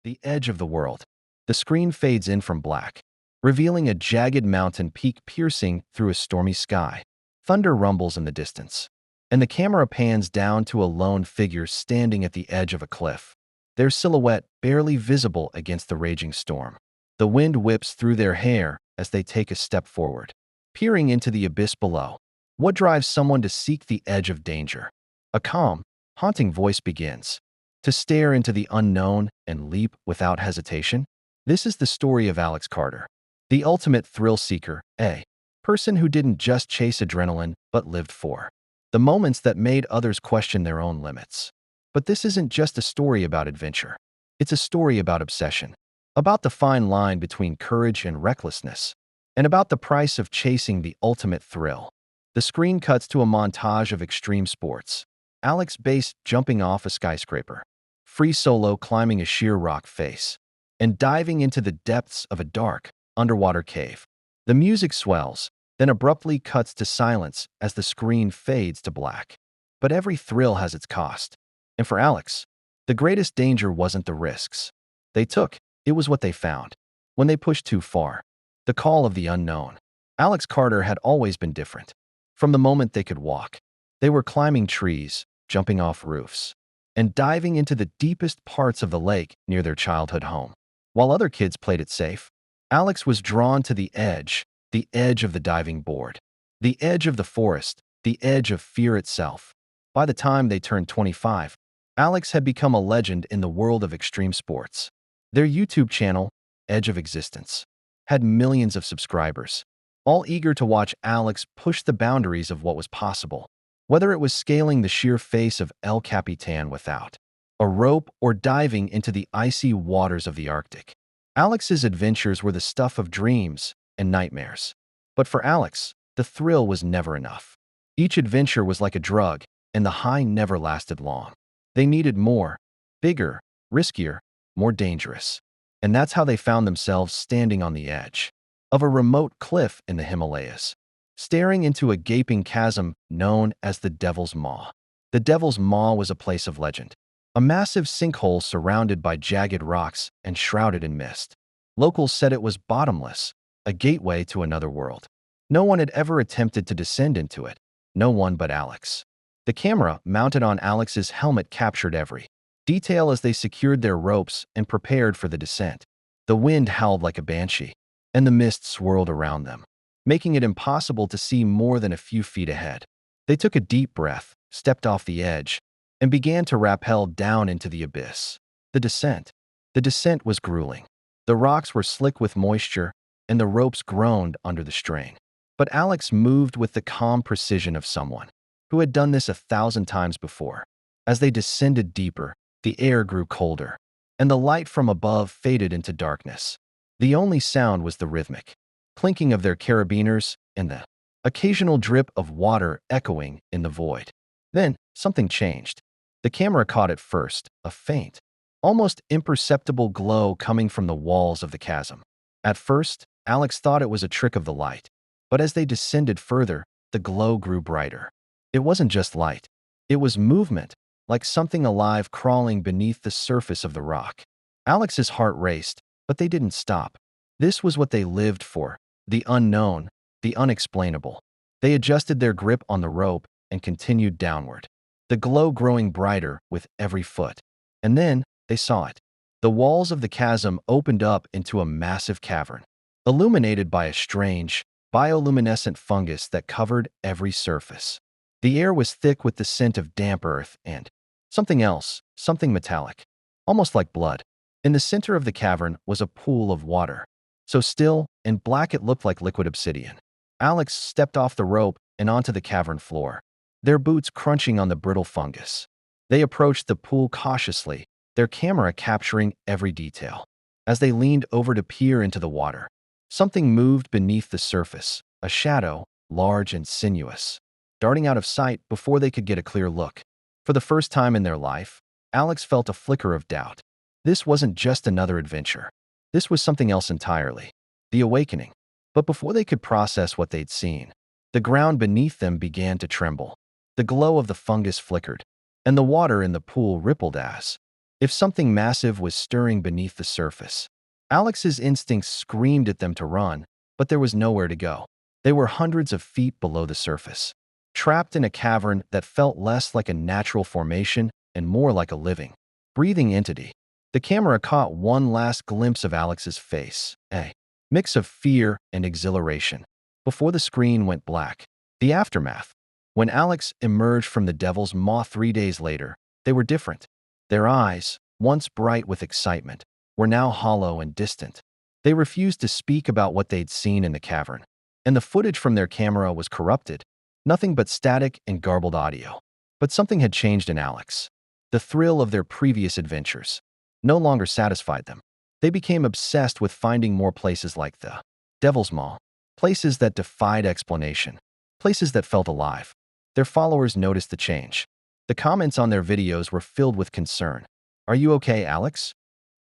The edge of the world. The screen fades in from black, revealing a jagged mountain peak piercing through a stormy sky. Thunder rumbles in the distance, and the camera pans down to a lone figure standing at the edge of a cliff, their silhouette barely visible against the raging storm. The wind whips through their hair as they take a step forward, peering into the abyss below. What drives someone to seek the edge of danger? A calm, haunting voice begins. To stare into the unknown and leap without hesitation? This is the story of Alex Carter, the ultimate thrill seeker, a person who didn't just chase adrenaline but lived for the moments that made others question their own limits. But this isn't just a story about adventure. It's a story about obsession, about the fine line between courage and recklessness, and about the price of chasing the ultimate thrill. The screen cuts to a montage of extreme sports. Alex base jumping off a skyscraper, free solo climbing a sheer rock face, and diving into the depths of a dark, underwater cave. The music swells, then abruptly cuts to silence as the screen fades to black. But every thrill has its cost. And for Alex, the greatest danger wasn't the risks they took, it was what they found when they pushed too far. The call of the unknown. Alex Carter had always been different. From the moment they could walk, they were climbing trees, jumping off roofs, and diving into the deepest parts of the lake near their childhood home. While other kids played it safe, Alex was drawn to the edge of the diving board, the edge of the forest, the edge of fear itself. By the time they turned 25, Alex had become a legend in the world of extreme sports. Their YouTube channel, Edge of Existence, had millions of subscribers, all eager to watch Alex push the boundaries of what was possible. Whether it was scaling the sheer face of El Capitan without a rope or diving into the icy waters of the Arctic, Alex's adventures were the stuff of dreams and nightmares. But for Alex, the thrill was never enough. Each adventure was like a drug, and the high never lasted long. They needed more, bigger, riskier, more dangerous. And that's how they found themselves standing on the edge of a remote cliff in the Himalayas, staring into a gaping chasm known as the Devil's Maw. The Devil's Maw was a place of legend, a massive sinkhole surrounded by jagged rocks and shrouded in mist. Locals said it was bottomless, a gateway to another world. No one had ever attempted to descend into it, no one but Alex. The camera mounted on Alex's helmet captured every detail as they secured their ropes and prepared for the descent. The wind howled like a banshee, and the mist swirled around them, making it impossible to see more than a few feet ahead. They took a deep breath, stepped off the edge, and began to rappel down into the abyss. The descent. The descent was grueling. The rocks were slick with moisture, and the ropes groaned under the strain. But Alex moved with the calm precision of someone who had done this 1,000 times before. As they descended deeper, the air grew colder, and the light from above faded into darkness. The only sound was the rhythmic clinking of their carabiners and the occasional drip of water echoing in the void. Then, something changed. The camera caught it first, a faint, almost imperceptible glow coming from the walls of the chasm. At first, Alex thought it was a trick of the light, but as they descended further, the glow grew brighter. It wasn't just light. It was movement, like something alive crawling beneath the surface of the rock. Alex's heart raced, but they didn't stop. This was what they lived for, the unknown, the unexplainable. They adjusted their grip on the rope and continued downward, the glow growing brighter with every foot. And then they saw it. The walls of the chasm opened up into a massive cavern, illuminated by a strange, bioluminescent fungus that covered every surface. The air was thick with the scent of damp earth and something else, something metallic, almost like blood. In the center of the cavern was a pool of water, so still and black it looked like liquid obsidian. Alex stepped off the rope and onto the cavern floor, their boots crunching on the brittle fungus. They approached the pool cautiously, their camera capturing every detail. As they leaned over to peer into the water, something moved beneath the surface, a shadow, large and sinuous, darting out of sight before they could get a clear look. For the first time in their life, Alex felt a flicker of doubt. This wasn't just another adventure. This was something else entirely. The awakening. But before they could process what they'd seen, the ground beneath them began to tremble. The glow of the fungus flickered, and the water in the pool rippled as if something massive was stirring beneath the surface. Alex's instincts screamed at them to run, but there was nowhere to go. They were hundreds of feet below the surface, trapped in a cavern that felt less like a natural formation and more like a living, breathing entity. The camera caught one last glimpse of Alex's face, a mix of fear and exhilaration, before the screen went black. The aftermath. When Alex emerged from the Devil's Maw 3 days later, they were different. Their eyes, once bright with excitement, were now hollow and distant. They refused to speak about what they'd seen in the cavern, and the footage from their camera was corrupted, nothing but static and garbled audio. But something had changed in Alex. The thrill of their previous adventures no longer satisfied them. They became obsessed with finding more places like the Devil's Maw, places that defied explanation, places that felt alive. Their followers noticed the change. The comments on their videos were filled with concern. "Are you okay, Alex?"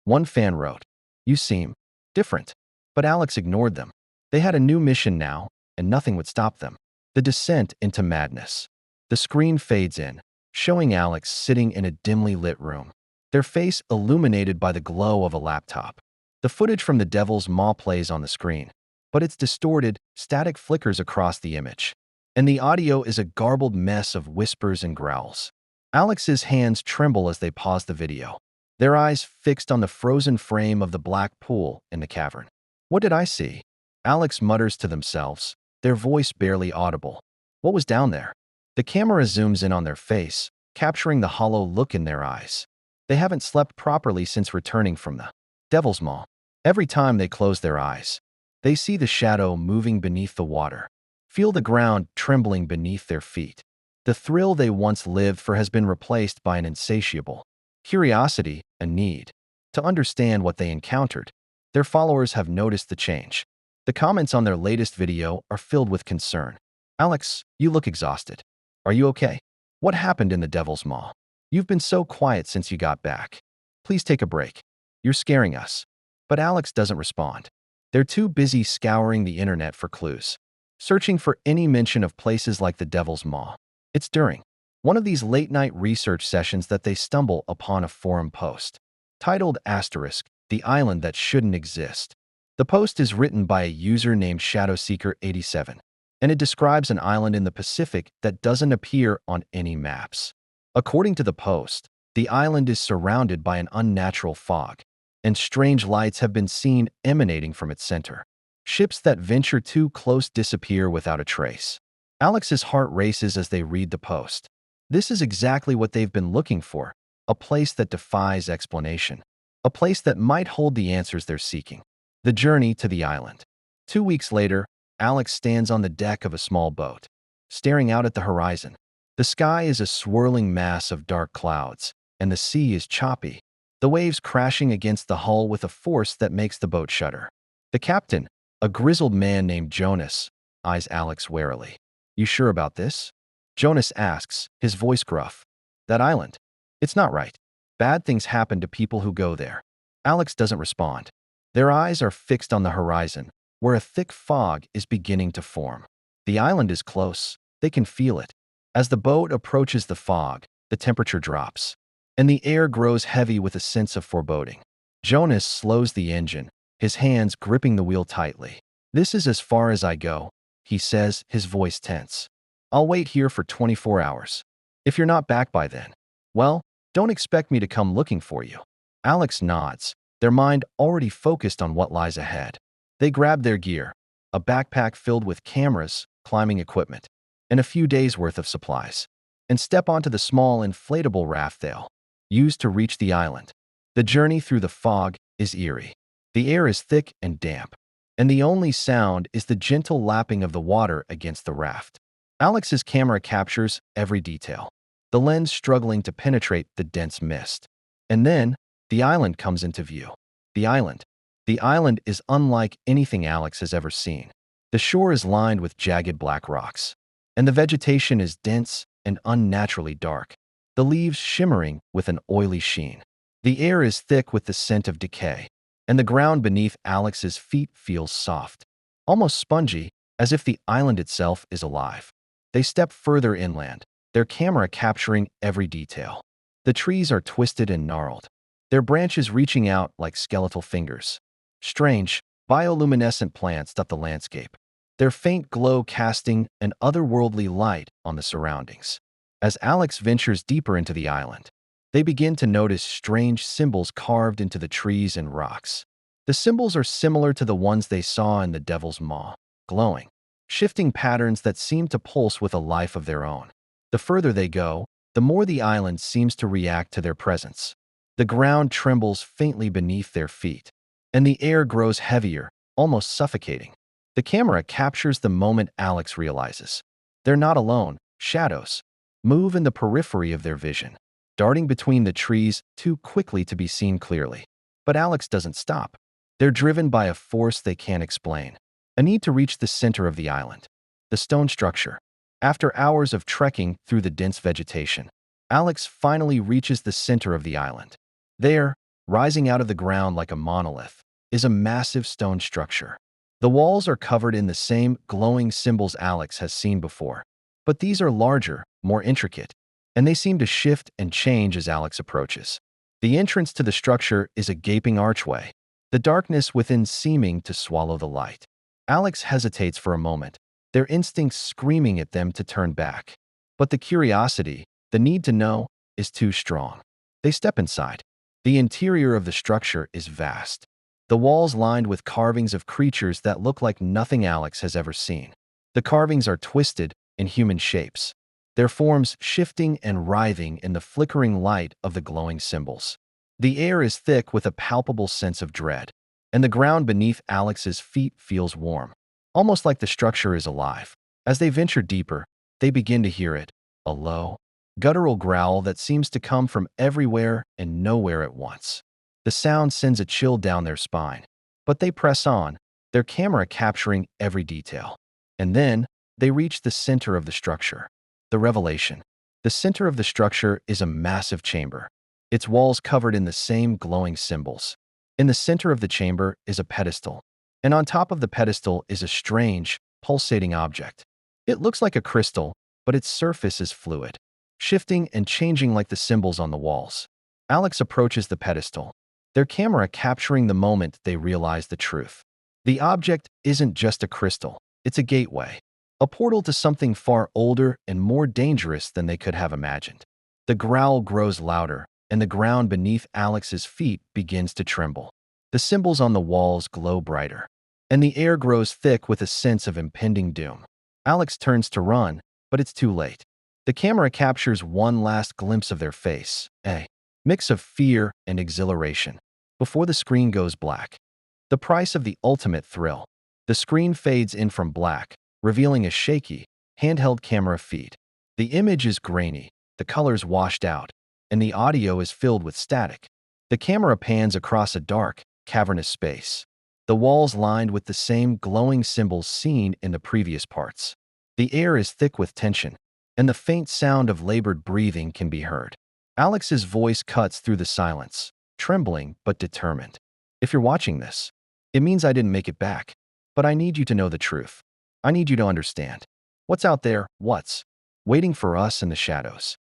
One fan wrote, "You seem different." But Alex ignored them. They had a new mission now, and nothing would stop them. The descent into madness. The screen fades in, showing Alex sitting in a dimly lit room, their face illuminated by the glow of a laptop. The footage from the Devil's Maw plays on the screen, but it's distorted, static flickers across the image, and the audio is a garbled mess of whispers and growls. Alex's hands tremble as they pause the video, their eyes fixed on the frozen frame of the black pool in the cavern. "What did I see?" Alex mutters to themselves, their voice barely audible. "What was down there?" The camera zooms in on their face, capturing the hollow look in their eyes. They haven't slept properly since returning from the Devil's Maw. Every time they close their eyes, they see the shadow moving beneath the water, feel the ground trembling beneath their feet. The thrill they once lived for has been replaced by an insatiable curiosity, a need to understand what they encountered. Their followers have noticed the change. The comments on their latest video are filled with concern. "Alex, you look exhausted. Are you okay? What happened in the Devil's Maw? You've been so quiet since you got back. Please take a break. You're scaring us." But Alex doesn't respond. They're too busy scouring the internet for clues, searching for any mention of places like the Devil's Maw. It's during one of these late-night research sessions that they stumble upon a forum post titled "The Island That Shouldn't Exist." The post is written by a user named ShadowSeeker87, and it describes an island in the Pacific that doesn't appear on any maps. According to the post, the island is surrounded by an unnatural fog, and strange lights have been seen emanating from its center. Ships that venture too close disappear without a trace. Alex's heart races as they read the post. This is exactly what they've been looking for, a place that defies explanation, a place that might hold the answers they're seeking. The journey to the island. 2 weeks later, Alex stands on the deck of a small boat, staring out at the horizon. The sky is a swirling mass of dark clouds, and the sea is choppy, the waves crashing against the hull with a force that makes the boat shudder. The captain, a grizzled man named Jonas, eyes Alex warily. "You sure about this?" Jonas asks, his voice gruff. "That island? It's not right. Bad things happen to people who go there." Alex doesn't respond. Their eyes are fixed on the horizon, where a thick fog is beginning to form. The island is close. They can feel it. As the boat approaches the fog, the temperature drops, and the air grows heavy with a sense of foreboding. Jonas slows the engine, his hands gripping the wheel tightly. "This is as far as I go," he says, his voice tense. "I'll wait here for 24 hours. If you're not back by then, well, don't expect me to come looking for you." Alex nods, their mind already focused on what lies ahead. They grab their gear, a backpack filled with cameras, climbing equipment, and a few days' worth of supplies, and step onto the small inflatable raft they'll use to reach the island. The journey through the fog is eerie. The air is thick and damp, and the only sound is the gentle lapping of the water against the raft. Alex's camera captures every detail, the lens struggling to penetrate the dense mist. And then, the island comes into view. The island. The island is unlike anything Alex has ever seen. The shore is lined with jagged black rocks, and the vegetation is dense and unnaturally dark, the leaves shimmering with an oily sheen. The air is thick with the scent of decay, and the ground beneath Alex's feet feels soft, almost spongy, as if the island itself is alive. They step further inland, their camera capturing every detail. The trees are twisted and gnarled, their branches reaching out like skeletal fingers. Strange, bioluminescent plants dot the landscape, their faint glow casting an otherworldly light on the surroundings. As Alex ventures deeper into the island, they begin to notice strange symbols carved into the trees and rocks. The symbols are similar to the ones they saw in the Devil's Maw, glowing, shifting patterns that seem to pulse with a life of their own. The further they go, the more the island seems to react to their presence. The ground trembles faintly beneath their feet, and the air grows heavier, almost suffocating. The camera captures the moment Alex realizes they're not alone. Shadows move in the periphery of their vision, darting between the trees too quickly to be seen clearly. But Alex doesn't stop. They're driven by a force they can't explain, a need to reach the center of the island, the stone structure. After hours of trekking through the dense vegetation, Alex finally reaches the center of the island. There, rising out of the ground like a monolith, is a massive stone structure. The walls are covered in the same glowing symbols Alex has seen before, but these are larger, more intricate, and they seem to shift and change as Alex approaches. The entrance to the structure is a gaping archway, the darkness within seeming to swallow the light. Alex hesitates for a moment, their instincts screaming at them to turn back. But the curiosity, the need to know, is too strong. They step inside. The interior of the structure is vast, the walls lined with carvings of creatures that look like nothing Alex has ever seen. The carvings are twisted in human shapes, their forms shifting and writhing in the flickering light of the glowing symbols. The air is thick with a palpable sense of dread, and the ground beneath Alex's feet feels warm, almost like the structure is alive. As they venture deeper, they begin to hear it, a low, guttural growl that seems to come from everywhere and nowhere at once. The sound sends a chill down their spine, but they press on, their camera capturing every detail. And then, they reach the center of the structure. The revelation. The center of the structure is a massive chamber, its walls covered in the same glowing symbols. In the center of the chamber is a pedestal, and on top of the pedestal is a strange, pulsating object. It looks like a crystal, but its surface is fluid, shifting and changing like the symbols on the walls. Alex approaches the pedestal, their camera capturing the moment they realize the truth. The object isn't just a crystal, it's a gateway, a portal to something far older and more dangerous than they could have imagined. The growl grows louder, and the ground beneath Alex's feet begins to tremble. The symbols on the walls glow brighter, and the air grows thick with a sense of impending doom. Alex turns to run, but it's too late. The camera captures one last glimpse of their face, a mix of fear and exhilaration, before the screen goes black. The price of the ultimate thrill. The screen fades in from black, revealing a shaky, handheld camera feed. The image is grainy, the colors washed out, and the audio is filled with static. The camera pans across a dark, cavernous space, the walls lined with the same glowing symbols seen in the previous parts. The air is thick with tension, and the faint sound of labored breathing can be heard. Alex's voice cuts through the silence, trembling but determined. If you're watching this, it means I didn't make it back, but I need you to know the truth. I need you to understand. What's out there, what's waiting for us in the shadows.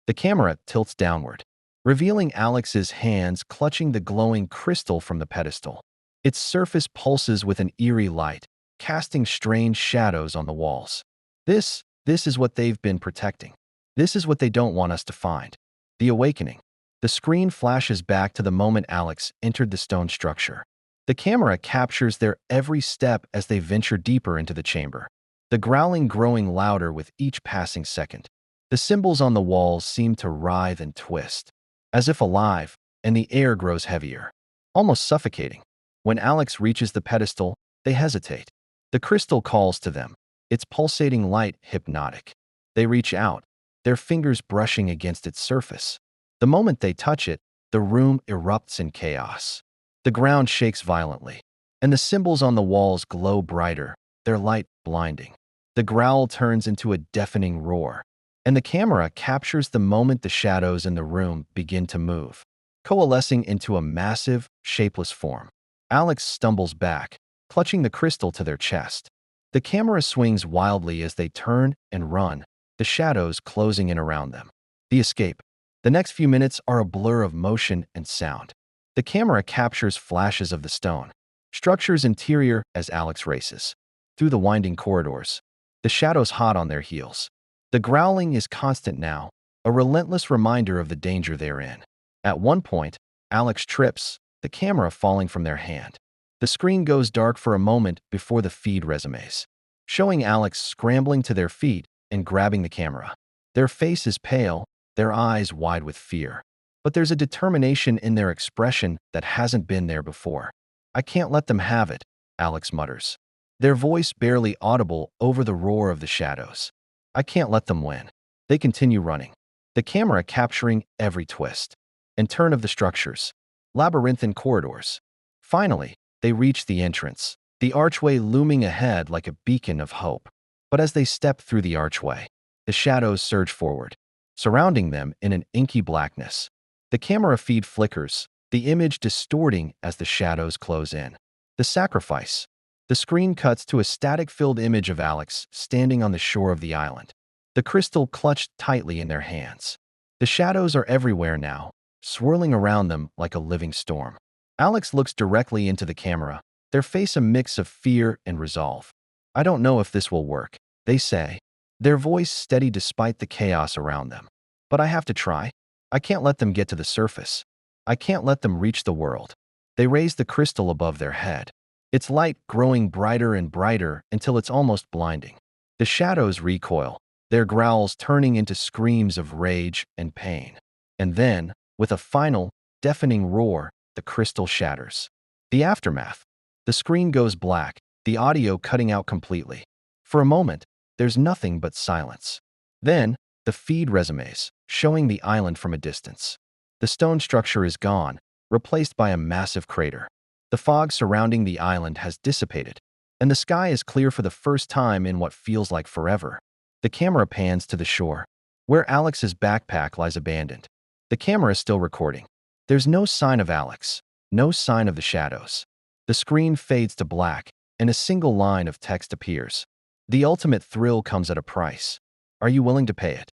The camera tilts downward, revealing Alex's hands clutching the glowing crystal from the pedestal. Its surface pulses with an eerie light, casting strange shadows on the walls. This is what they've been protecting. This is what they don't want us to find. The awakening. The screen flashes back to the moment Alex entered the stone structure. The camera captures their every step as they venture deeper into the chamber, the growling growing louder with each passing second. The symbols on the walls seem to writhe and twist, as if alive, and the air grows heavier, almost suffocating. When Alex reaches the pedestal, they hesitate. The crystal calls to them, its pulsating light hypnotic. They reach out, their fingers brushing against its surface. The moment they touch it, the room erupts in chaos. The ground shakes violently, and the symbols on the walls glow brighter, their light blinding. The growl turns into a deafening roar, and the camera captures the moment the shadows in the room begin to move, coalescing into a massive, shapeless form. Alex stumbles back, clutching the crystal to their chest. The camera swings wildly as they turn and run, the shadows closing in around them. The escape. The next few minutes are a blur of motion and sound. The camera captures flashes of the stone structure's interior as Alex races through the winding corridors, the shadows hot on their heels. The growling is constant now, a relentless reminder of the danger they're in. At one point, Alex trips, the camera falling from their hand. The screen goes dark for a moment before the feed resumes, showing Alex scrambling to their feet and grabbing the camera. Their face is pale, their eyes wide with fear. But there's a determination in their expression that hasn't been there before. "I can't let them have it," Alex mutters, their voice barely audible over the roar of the shadows. "I can't let them win." They continue running, the camera capturing every twist and turn of the structures, labyrinthine corridors. Finally, they reach the entrance, the archway looming ahead like a beacon of hope. But as they step through the archway, the shadows surge forward, surrounding them in an inky blackness. The camera feed flickers, the image distorting as the shadows close in. The sacrifice. The screen cuts to a static-filled image of Alex standing on the shore of the island, the crystal clutched tightly in their hands. The shadows are everywhere now, swirling around them like a living storm. Alex looks directly into the camera, their face a mix of fear and resolve. "I don't know if this will work," they say, their voice steady despite the chaos around them. "But I have to try. I can't let them get to the surface. I can't let them reach the world." They raise the crystal above their head, its light growing brighter and brighter until it's almost blinding. The shadows recoil, their growls turning into screams of rage and pain. And then, with a final, deafening roar, the crystal shatters. The aftermath. The screen goes black, the audio cutting out completely. For a moment, there's nothing but silence. Then, the feed resumes, showing the island from a distance. The stone structure is gone, replaced by a massive crater. The fog surrounding the island has dissipated, and the sky is clear for the first time in what feels like forever. The camera pans to the shore, where Alex's backpack lies abandoned. The camera is still recording. There's no sign of Alex, no sign of the shadows. The screen fades to black, and a single line of text appears. "The ultimate thrill comes at a price. Are you willing to pay it?"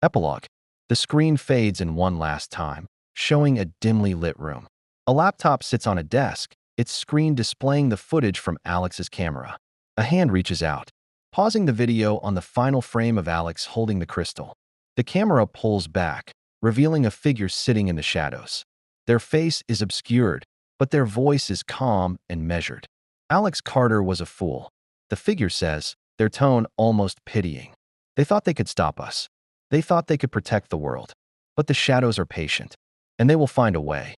Epilogue. The screen fades in one last time, showing a dimly lit room. A laptop sits on a desk, its screen displaying the footage from Alex's camera. A hand reaches out, pausing the video on the final frame of Alex holding the crystal. The camera pulls back, revealing a figure sitting in the shadows. Their face is obscured, but their voice is calm and measured. "Alex Carter was a fool," the figure says, their tone almost pitying. "They thought they could stop us. They thought they could protect the world. But the shadows are patient, and they will find a way."